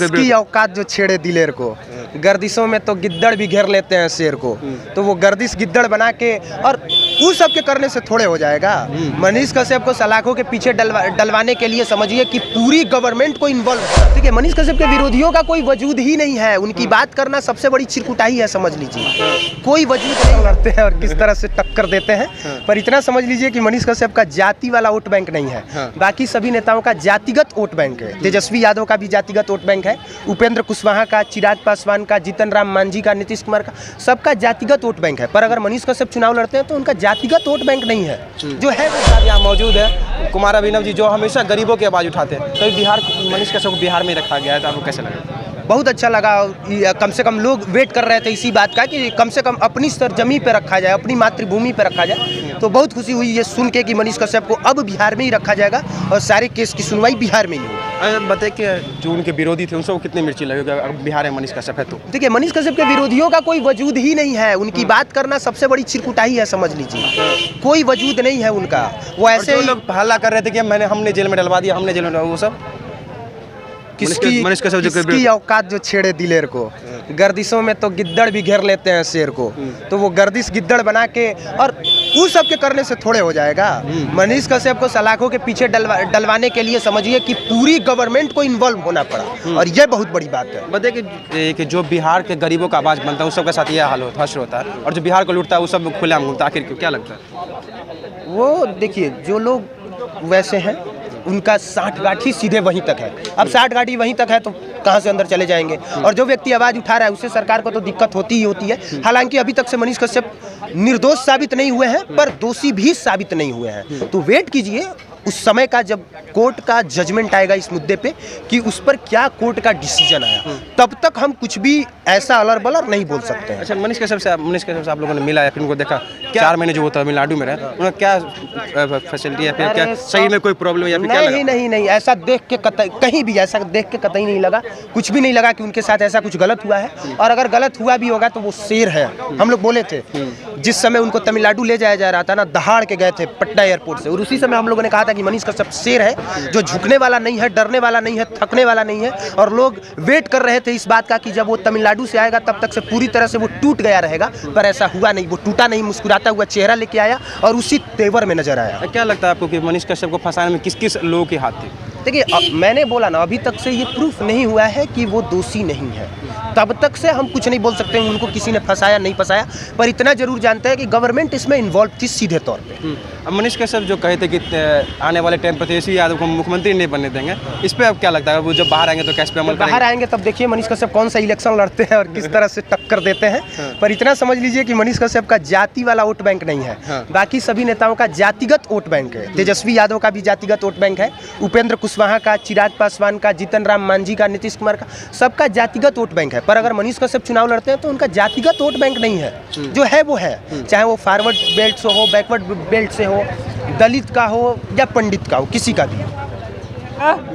इसकी औकात जो छेड़े दिलेर को, गर्दिशों में तो गिद्दड़ भी घेर लेते हैं शेर को, तो वो गर्दिश गिद्दड़ बना के और उस सब के करने से थोड़े हो जाएगा। मनीष कश्यप को सलाखों के पीछे डलवाने के लिए समझिए कि पूरी गवर्नमेंट को इन्वॉल्व, ठीक है। मनीष कश्यप के विरोधियों का कोई वजूद ही नहीं है, उनकी बात करना सबसे बड़ी चिरकुटाई है, समझ लीजिए। कोई वजूद नहीं लड़ते हैं और किस तरह से टक्कर देते हैं, पर इतना समझ लीजिए कि मनीष कश्यप का जाति वाला वोट बैंक नहीं है, बाकी सभी नेताओं का जातिगत वोट बैंक है। तेजस्वी यादव का भी जातिगत वोट बैंक है, उपेंद्र कुशवाहा का, चिराग पासवान का, जीतन राम मांझी का, नीतीश कुमार का, सबका जातिगत वोट बैंक है। पर अगर मनीष कश्यप चुनाव लड़ते हैं तो उनका जातिगत वोट बैंक नहीं है, जो है वो यहाँ मौजूद है कुमार अभिनव जी, जो हमेशा गरीबों की आवाज़ उठाते हैं। तो बिहार, मनीष कश्यप को बिहार में रखा गया है, तो आपको कैसा लगा? बहुत अच्छा लगा। कम से कम लोग वेट कर रहे थे इसी बात का कि कम से कम अपनी सरजमी पे रखा जाए, अपनी मातृभूमि पे रखा जाए। तो बहुत खुशी हुई ये सुन के कि मनीष कश्यप को अब बिहार में ही रखा जाएगा और सारे केस की सुनवाई बिहार में ही होगी। बताइए कि जो उनके विरोधी थे उनको कितनी मिर्ची लगेगा अगर बिहार में मनीष कश्यप है तो? देखिए, मनीष कश्यप के विरोधियों का कोई वजूद ही नहीं है, उनकी बात करना सबसे बड़ी चिरकुटाई है, समझ लीजिए। कोई वजूद नहीं है उनका। वो ऐसे ही लोग हल्ला कर रहे थे कि हमने जेल में डलवा दिया, हमने जेल में डलवा, वो सब किसकी औकात जो छेड़े दिलेर को, गर्दिशों में तो गिद्दड़ भी घेर लेते हैं शेर को, तो वो गर्दिश गिद्दड़ बना के और उस सब के करने से थोड़े हो जाएगा। मनीष कश्यप को सलाखों के पीछे डलवाने के लिए समझिए कि पूरी गवर्नमेंट को इन्वॉल्व होना पड़ा, और ये बहुत बड़ी बात है। बताइए कि जो बिहार के गरीबों का आवाज़ बनता है उस सबके साथ यह हाल होता है, और जो बिहार को लूटता है वो सब खुलेआम घूमता है। आखिर क्या लगता है? वो देखिए, जो लोग वैसे हैं उनका 60 गाठी सीधे वहीं तक है। अब 60 गाठी वहीं तक है तो कहाँ से अंदर चले जाएंगे? और जो व्यक्ति आवाज़ उठा रहा है उससे सरकार को तो दिक्कत होती ही होती है। हालांकि अभी तक से मनीष कश्यप निर्दोष साबित नहीं हुए हैं, पर दोषी भी साबित नहीं हुए हैं। तो वेट कीजिए उस समय का, जब कोर्ट का जजमेंट आएगा इस मुद्दे पे कि उस पर क्या कोर्ट का डिसीजन आया, तब तक हम कुछ भी ऐसा अलर बलर नहीं बोल सकते हैं। अच्छा, मनीष कश्यप से आप लोगों ने मिला या फिर उनको देखा? 4 महीने जो होता तमिलनाडु में रहे, उन्हें क्या फैसिलिटी है, फिर क्या सही में कोई प्रॉब्लम या फिर क्या लगा? नहीं, ऐसा देख के कहीं भी ऐसा देख के कतई नहीं लगा, कुछ भी नहीं लगा कि उनके साथ ऐसा कुछ गलत हुआ है। और अगर गलत हुआ भी होगा तो वो शेर है। हम लोग बोले थे जिस समय उनको तमिलनाडु ले जाया जा रहा था ना, दहाड़ के गए थे पटना एयरपोर्ट से, और उसी समय हम लोगों ने कहा था कि मनीष कश्यप शेर है, जो झुकने वाला नहीं है, डरने वाला नहीं है, थकने वाला नहीं है। और लोग वेट कर रहे थे इस बात का कि जब वो तमिलनाडु से आएगा तब तक से पूरी तरह से वो टूट गया रहेगा, पर ऐसा हुआ नहीं। वो टूटा नहीं, मुस्कुराता हुआ चेहरा लेके आया और उसी तेवर में नजर आया। क्या लगता है आपको कि मनीष कश्यप को फंसाने में किस किस लोगों के हाथ थे? देखिए, मैंने बोला ना, अभी तक से ये प्रूफ नहीं हुआ है कि वो दोषी नहीं है, तब तक से हम कुछ नहीं बोल सकते हैं उनको किसी ने फंसाया नहीं फंसाया। पर इतना जरूर जानते हैं कि गवर्नमेंट इसमें इन्वॉल्व थी सीधे तौर पे। अब मनीष कश्यप जो कहे थे कि आने वाले टाइम पर तेजस्वी यादव को मुख्यमंत्री नहीं बनने देंगे, इस पर अब क्या लगता है? वो जब बाहर आएंगे तो कैसे पे अमल करेंगे? बाहर आएंगे तब देखिए मनीष कश्यप कौन सा इलेक्शन लड़ते हैं और किस तरह से टक्कर देते हैं। पर इतना समझ लीजिए कि मनीष कश्यप का जाति वाला वोट बैंक नहीं है, बाकी सभी नेताओं का जातिगत वोट बैंक है। तेजस्वी यादव का भी जातिगत वोट बैंक है, उपेंद्र कुशवाहा का, चिराग पासवान का, जीतन राम मांझी का, नीतीश कुमार का, सबका जातिगत वोट बैंक है। पर अगर मनीष कश्यप चुनाव लड़ते हैं तो उनका जातिगत वोट बैंक नहीं है, जो है वो है। चाहे वो फॉरवर्ड बेल्ट से हो, बैकवर्ड बेल्ट से हो, दलित का हो या पंडित का हो, किसी का भी।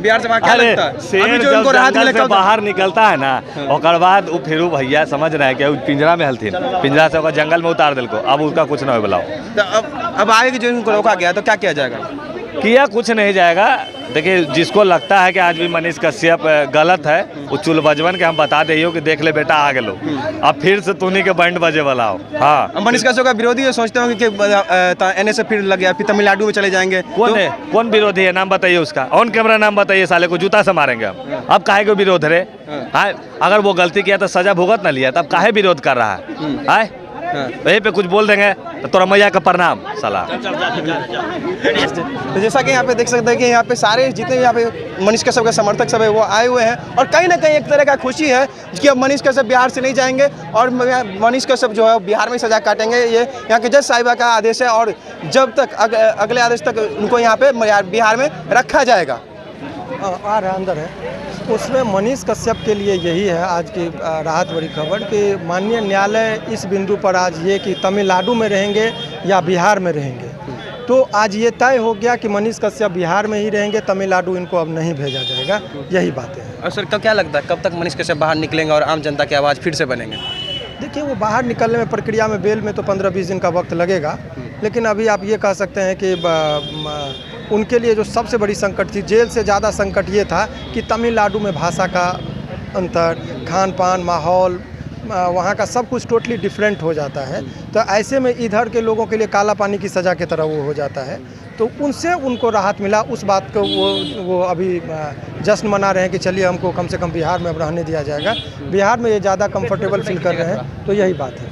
बिहार से क्या लगता है? शेर जो उनको राहत मिले से बाहर निकलता है ना, और बाद वो फिर भैया समझ रहे हैं कि पिंजरा में हलथिन, पिंजरा से जंगल में उतार दिल को, अब उसका कुछ ना हो बुलाओ। अब आगे जो इनको रोका गया तो क्या किया जाएगा? किया कुछ नहीं जाएगा। देखिए, जिसको लगता है कि आज भी मनीष कश्यप गलत है, वो चुल बजवन के हम बता दे कि देख ले बेटा आ गए, अब फिर से तूनी के बैंड बजे वाला हो। हाँ, मनीष कश्यप का विरोधी है, सोचते होंगे कि एनएसए फिर लग गया, फिर तमिलनाडु में चले जाएंगे। कौन है, कौन विरोधी है? नाम बताइए उसका, ऑन कैमरा नाम बताइए, साले को जूता से मारेंगे हम। अब काहे को विरोध रे? हाँ, अगर वो गलती किया तो सजा भुगत ना लिया, तब काहे विरोध कर रहा है? वहीं पे कुछ बोल देंगे तो तोरा मैया का प्रणाम साला। तो जैसा कि यहाँ पे देख सकते हैं कि यहाँ पे सारे जितने यहाँ पे मनीष कश्यप के समर्थक सब है वो आए हुए हैं, और कहीं ना कहीं एक तरह का खुशी है कि अब मनीष कश्यप बिहार से नहीं जाएंगे और मनीष कश्यप जो है बिहार में सजा काटेंगे। ये यहाँ के जज साहिबा का आदेश है, और जब तक अगले आदेश तक उनको यहाँ पे बिहार में रखा जाएगा। आ रहा अंदर है, उसमें मनीष कश्यप के लिए यही है आज की राहत भरी खबर कि माननीय न्यायालय इस बिंदु पर आज ये कि तमिलनाडु में रहेंगे या बिहार में रहेंगे, तो आज ये तय हो गया कि मनीष कश्यप बिहार में ही रहेंगे, तमिलनाडु इनको अब नहीं भेजा जाएगा। यही बातें हैं। और सर, क्या लगता है कब तक मनीष कश्यप बाहर निकलेंगे और आम जनता की आवाज़ फिर से बनेंगे? देखिए, वो बाहर निकलने में प्रक्रिया में बेल में तो 15-20 दिन का वक्त लगेगा, लेकिन अभी आप ये कह सकते हैं कि उनके लिए जो सबसे बड़ी संकट थी, जेल से ज़्यादा संकट ये था कि तमिलनाडु में भाषा का अंतर, खान पान, माहौल, वहाँ का सब कुछ टोटली डिफरेंट हो जाता है। तो ऐसे में इधर के लोगों के लिए काला पानी की सज़ा की तरह वो हो जाता है। तो उनसे उनको राहत मिला, उस बात को वो अभी जश्न मना रहे हैं कि चलिए हमको कम से कम बिहार में अब रहने दिया जाएगा। बिहार में ये ज़्यादा कंफर्टेबल फील कर रहे हैं, तो यही बात है।